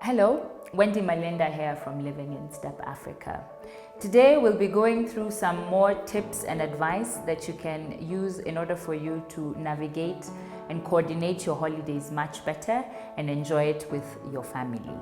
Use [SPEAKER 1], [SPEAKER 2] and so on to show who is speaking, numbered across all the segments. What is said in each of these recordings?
[SPEAKER 1] Hello, Wendy Malinda here from Living in Step Africa. Today we'll be going through some more tips and advice that you can use in order for you to navigate and coordinate your holidays much better and enjoy it with your family.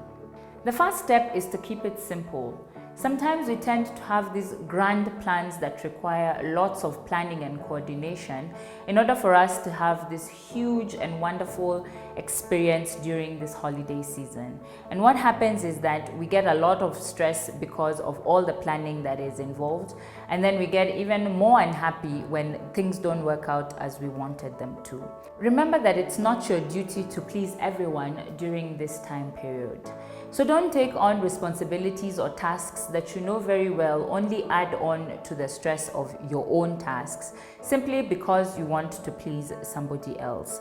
[SPEAKER 1] The first step is to keep it simple. Sometimes we tend to have these grand plans that require lots of planning and coordination in order for us to have this huge and wonderful experience during this holiday season. And what happens is that we get a lot of stress because of all the planning that is involved, and then we get even more unhappy when things don't work out as we wanted them to. Remember that it's not your duty to please everyone during this time period. So don't take on responsibilities or tasks that you know very well only add on to the stress of your own tasks simply because you want to please somebody else.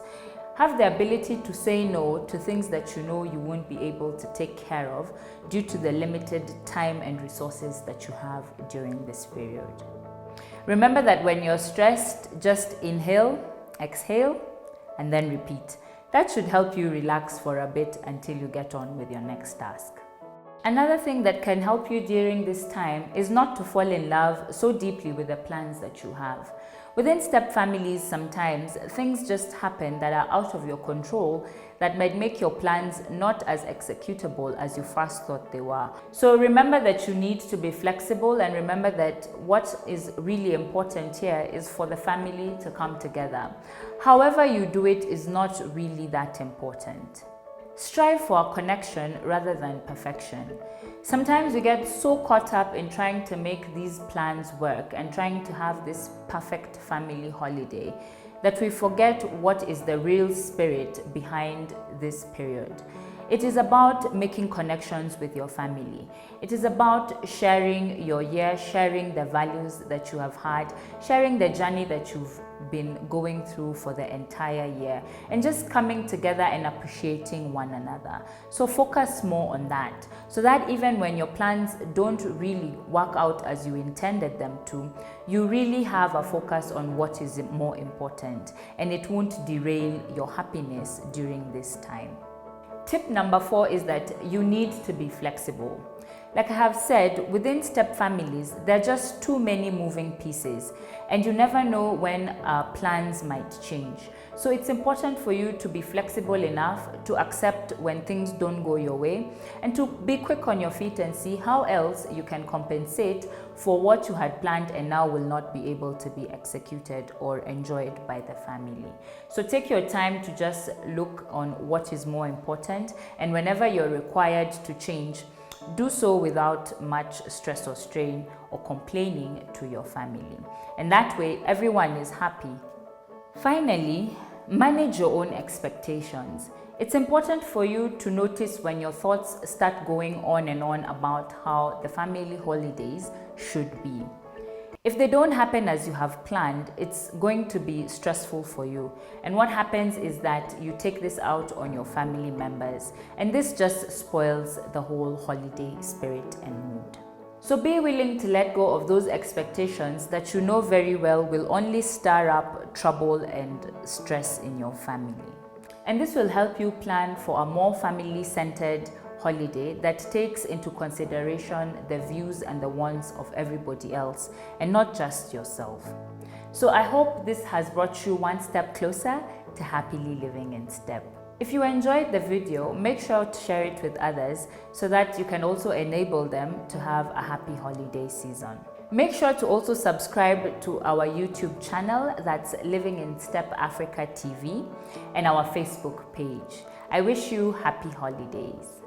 [SPEAKER 1] Have the ability to say no to things that you know you won't be able to take care of due to the limited time and resources that you have during this period. Remember that when you're stressed, just inhale, exhale, and then repeat. That should help you relax for a bit until you get on with your next task. Another thing that can help you during this time is not to fall in love so deeply with the plans that you have. Within step families, sometimes things just happen that are out of your control that might make your plans not as executable as you first thought they were. So remember that you need to be flexible, and remember that what is really important here is for the family to come together. However you do it is not really that important. Strive for a connection rather than perfection. Sometimes we get so caught up in trying to make these plans work and trying to have this perfect family holiday that we forget what is the real spirit behind this period. It is about making connections with your family. It is about sharing your year, sharing the values that you have had, sharing the journey that you've been going through for the entire year, and just coming together and appreciating one another. So focus more on that, so that even when your plans don't really work out as you intended them to, you really have a focus on what is more important, and it won't derail your happiness during this time. Tip number 4 is that you need to be flexible. Like I have said, within step families, there are just too many moving pieces, and you never know when plans might change. So it's important for you to be flexible enough to accept when things don't go your way, and to be quick on your feet and see how else you can compensate for what you had planned and now will not be able to be executed or enjoyed by the family. So take your time to just look on what is more important, and whenever you're required to change, do so without much stress or strain or complaining to your family. And that way, everyone is happy. Finally, manage your own expectations. It's important for you to notice when your thoughts start going on and on about how the family holidays should be. If they don't happen as you have planned, it's going to be stressful for you. And what happens is that you take this out on your family members, and this just spoils the whole holiday spirit and mood. So be willing to let go of those expectations that you know very well will only stir up trouble and stress in your family. And this will help you plan for a more family-centered holiday that takes into consideration the views and the wants of everybody else and not just yourself. So I hope this has brought you one step closer to happily living in step. If you enjoyed the video, make sure to share it with others so that you can also enable them to have a happy holiday season. Make sure to also subscribe to our YouTube channel, that's Living in Step Africa TV, and our Facebook page. I wish you happy holidays.